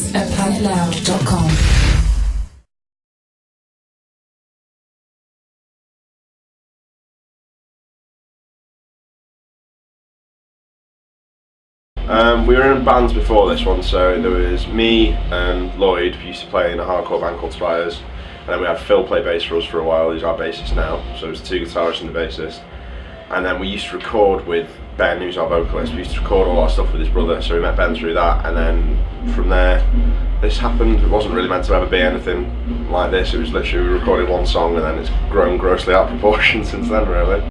Tickets@padloud.com. We were in bands before this one, so there was me and Lloyd, who used to play in a hardcore band called Spires, and then we had Phil play bass for us for a while, who's our bassist now, so it was two guitarists and the bassist. And then we used to record with Ben, who's our vocalist. We used to record all our stuff with his brother, so we met Ben through that, and then from there this happened. It wasn't really meant to ever be anything like this, it was literally we recorded one song and then it's grown grossly out of proportion since then, really.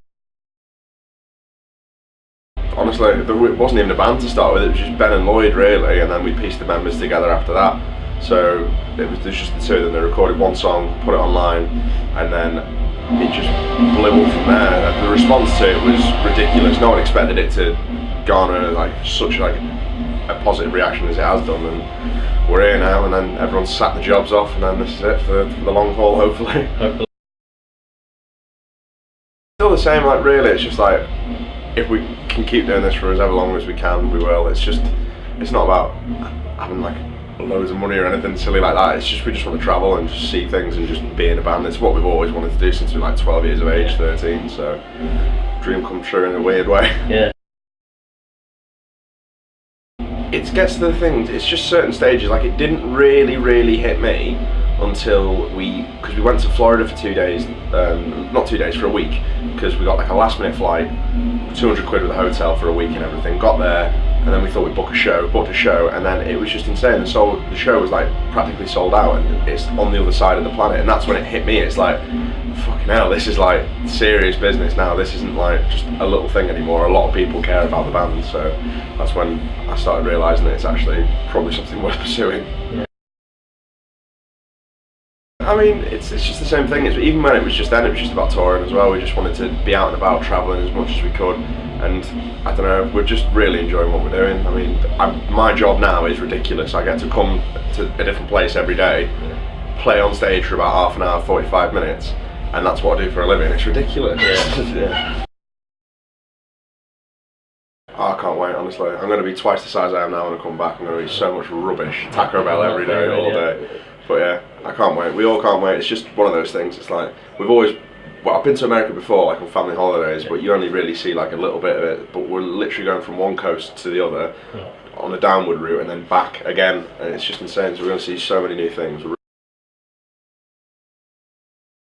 Honestly, it wasn't even a band to start with, it was just Ben and Lloyd really, and then we pieced the members together after that. So there's just the two of them. They recorded one song, put it online, and then it just blew up from there. The response to it was ridiculous. No one expected it to garner such a positive reaction as it has done, and we're here now, and then everyone's sat the jobs off, and then this is it for the long haul, hopefully. Still the same, really, it's just if we can keep doing this for as ever long as we can, we will. It's not about having loads of money or anything silly like that. It's just we just want to travel and just see things and just be in a band. It's what we've always wanted to do since we were 12 years of age, 13. So dream come true in a weird way. Yeah. It gets to the things. It's just certain stages. It didn't really hit me until because we went to Florida for 2 days, not 2 days, for a week, because we got a last minute flight, 200 quid with the hotel for a week and everything. Got there, and then we thought we'd booked a show, and then it was just insane. The show was practically sold out, and it's on the other side of the planet, and that's when it hit me. It's fucking hell, this is serious business now. This isn't just a little thing anymore. A lot of people care about the band, so that's when I started realising that it's actually probably something worth pursuing. Yeah. I mean, it's just the same thing. Even when it was just then, it was just about touring as well. We just wanted to be out and about, travelling as much as we could, and I don't know, we're just really enjoying what we're doing. I mean, my job now is ridiculous. I get to come to a different place every day, play on stage for about half an hour, 45 minutes, and that's what I do for a living. It's ridiculous. Yeah. Oh, I can't wait, honestly. I'm going to be twice the size I am now when I come back. I'm going to eat so much rubbish, Taco Bell every day, all day. But yeah, I can't wait. We all can't wait. It's just one of those things. It's we've always, I've been to America before, on family holidays, but you only really see a little bit of it. But we're literally going from one coast to the other on a downward route and then back again, and it's just insane. So we're going to see so many new things.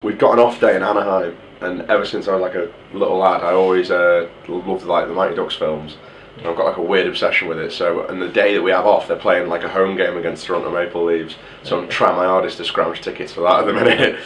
We've got an off day in Anaheim, and ever since I was a little lad, I always loved the Mighty Ducks films. And I've got a weird obsession with it. So, and the day that we have off, they're playing a home game against Toronto Maple Leafs. So I'm trying my hardest to scrounge tickets for that at the minute.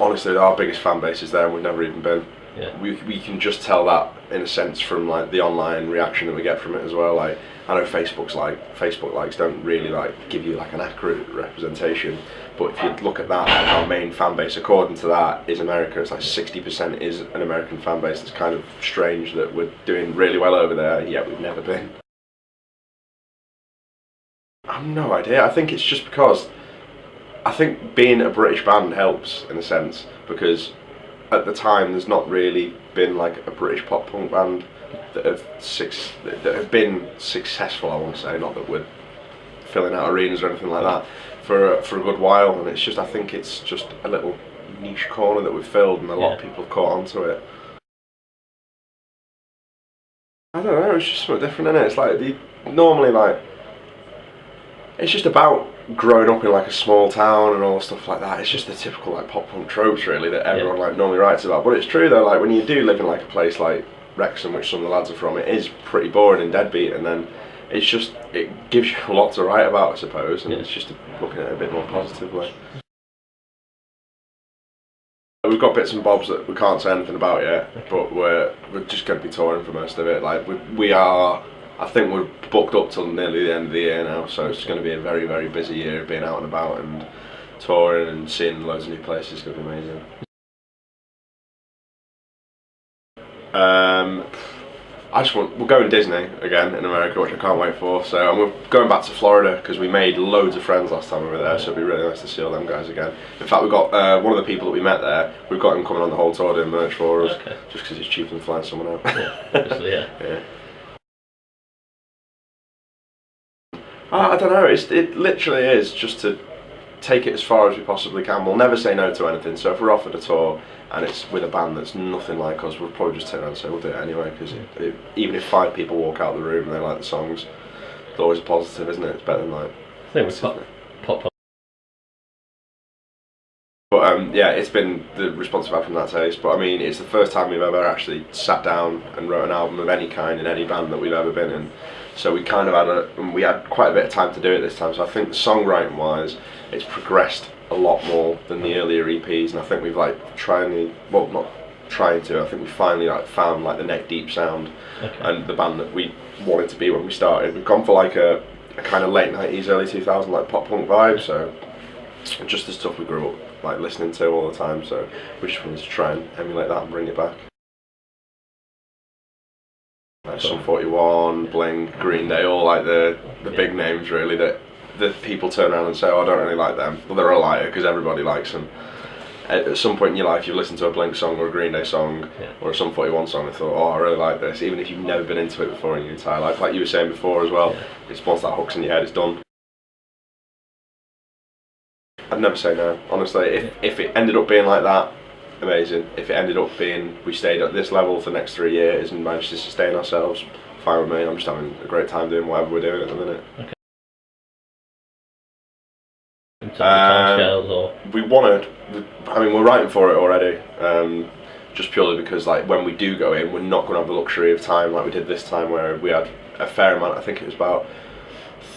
Honestly, our biggest fan base is there, and we've never even been. Yeah. We can just tell that in a sense from the online reaction that we get from it as well. I know Facebook likes don't really give you an accurate representation, but if you look at that, our main fan base according to that is America. It's 60% is an American fan base. It's kind of strange that we're doing really well over there, yet we've never been. I have no idea. I think it's just because I think being a British band helps in a sense, because at the time there's not really been a British pop punk band that have been successful, I want to say, not that we're filling out arenas or anything like that, for a good while, and it's just, I think it's just a little niche corner that we've filled, and a lot of people have caught on to it. I don't know, it's just something different, isn't it? It's it's just about growing up in a small town and all stuff like that. It's just the typical pop punk tropes really that everyone normally writes about. But it's true though, when you do live in a place like Wrexham, which some of the lads are from, it is pretty boring and deadbeat, and then it gives you a lot to write about, I suppose, and it's just looking at it a bit more positively. We've got bits and bobs that we can't say anything about yet, but we're just going to be touring for most of it. We are, I think we're booked up till nearly the end of the year now, so it's going to be a very, very busy year being out and about and touring and seeing loads of new places. It's going to be amazing. We're going Disney again in America, which I can't wait for. So, and we're going back to Florida because we made loads of friends last time we were there. So it'd be really nice to see all them guys again. In fact, we've got one of the people that we met there. We've got him coming on the whole tour doing merch for us, just because it's cheaper than flying someone out. Yeah, obviously, yeah. Yeah. I don't know. It literally is just to take it as far as we possibly can. We'll never say no to anything. So if we're offered a tour and it's with a band that's nothing like us, we'll probably just turn around and say we'll do it anyway. Because even if 5 people walk out the room and they like the songs, it's always a positive, isn't it? It's better than like. I think we've popped on. But yeah, it's been the response we've had from that taste. But I mean, it's the first time we've ever actually sat down and wrote an album of any kind in any band that we've ever been in. So we kind of had quite a bit of time to do it this time. So I think songwriting wise, it's progressed a lot more than the earlier EPs, and I think we've like I think we finally like found like the neck deep sound and the band that we wanted to be when we started. We've gone for like a kind of late 90s, early 2000s like pop punk vibe. So just the stuff we grew up like listening to all the time. So we just wanted to try and emulate that and bring it back. Like Sum 41, Blink, Green Day, all like the big names really that people turn around and say, oh, I don't really like them. Well, they're a liar because everybody likes them. At some point in your life, you've listened to a Blink song or a Green Day song or a Sum 41 song and thought, oh, I really like this, even if you've never been into it before in your entire life. Like you were saying before as well, it's once that hook's in your head, it's done. I'd never say no, honestly. If it ended up being like that, amazing. If it ended up being we stayed at this level for the next 3 years and managed to sustain ourselves, fine with me. I'm just having a great time doing whatever we're doing at the minute. Okay. In terms of timescales or? We're writing for it already. Just purely because like when we do go in, we're not going to have the luxury of time like we did this time, where we had a fair amount. I think it was about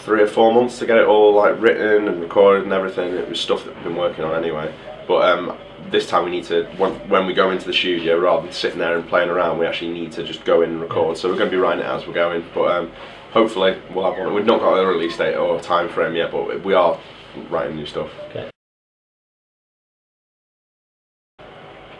3 or 4 months to get it all like written and recorded and everything. It was stuff that we've been working on anyway. But this time we need to, when we go into the studio, rather than sitting there and playing around, we actually need to just go in and record. So we're going to be writing it as we're going. But hopefully we'll have one. We've not got a release date or time frame yet, but we are writing new stuff. Okay.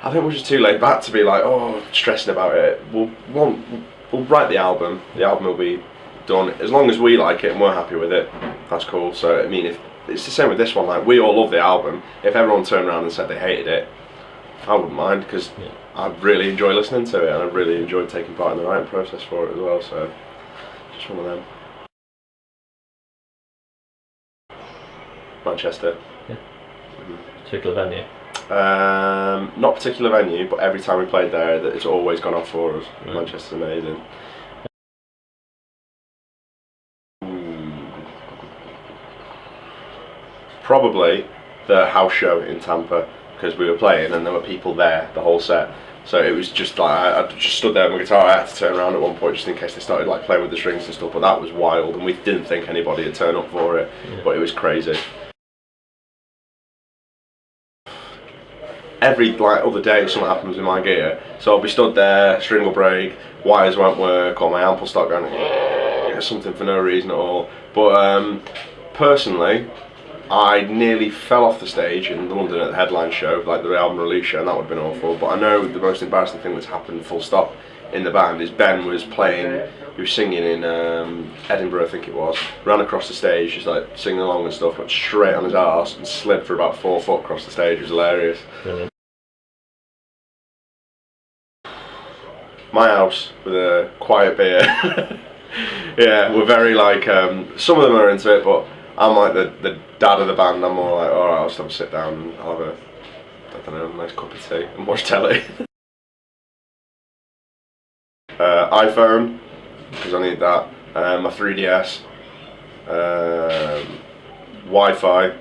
I think we're just too laid back to be like, oh, stressing about it. We'll write the album. The album will be done as long as we like it and we're happy with it. That's cool. So I mean, if it's the same with this one, like we all love the album. If everyone turned around and said they hated it, I wouldn't mind, because I really enjoy listening to it and I really enjoyed taking part in the writing process for it as well. So just one of them. Manchester. Yeah. Particular venue? Not particular venue, but every time we played there, it's always gone off for us. Right. Manchester's amazing. Probably the house show in Tampa, because we were playing and there were people there the whole set. So it was just like, I just stood there with my guitar. I had to turn around at one point just in case they started like playing with the strings and stuff, but that was wild and we didn't think anybody would turn up for it, but it was crazy. Every like other day something happens with my gear, so I'll be stood there, string will break, wires won't work, or my amp will start going something for no reason at all. But personally, I nearly fell off the stage in London at the headline show, like the album release show, and that would have been awful. But I know the most embarrassing thing that's happened full stop in the band is Ben was playing, he was singing in Edinburgh I think it was, ran across the stage just like singing along and stuff, went straight on his arse and slid for about 4 foot across the stage. It was hilarious. Really? My house with a quiet beer. Yeah, we're very like, some of them are into it, but I'm like the dad of the band. I'm more like, alright, I'll just have a sit down and I'll have a nice cup of tea and watch telly. iPhone, because I need that. My 3DS. Wi-Fi.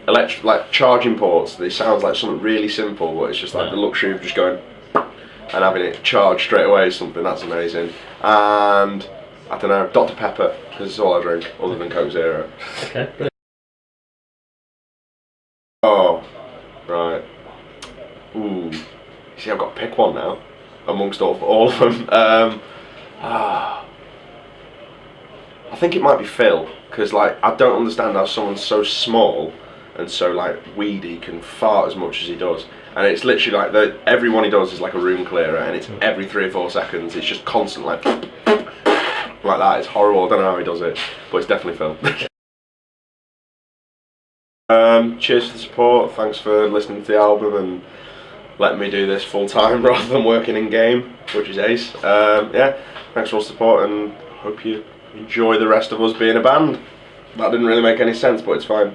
Like charging ports. This sounds like something really simple, but it's just like the luxury of just going and having it charged straight away is something that's amazing. And I don't know, Dr. Pepper, because it's all I drink, other than Coke Zero. Okay. Oh, right. Ooh. See, I've got to pick one now, amongst all of them. I think it might be Phil, because like, I don't understand how someone so small and so like weedy can fart as much as he does. And it's literally like, every one he does is like a room clearer, and it's every 3 or 4 seconds, it's just constant like that. It's horrible. I don't know how he does it, but it's definitely Phil. Cheers for the support. Thanks for listening to the album and letting me do this full time rather than working in game, which is ace. Yeah, thanks for all the support and hope you enjoy the rest of us being a band. That didn't really make any sense, but it's fine.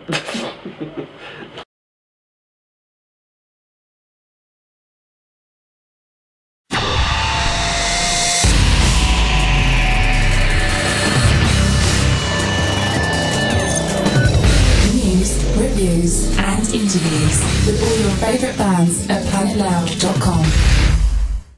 News, reviews and interviews with all your favourite bands at planetloud.com.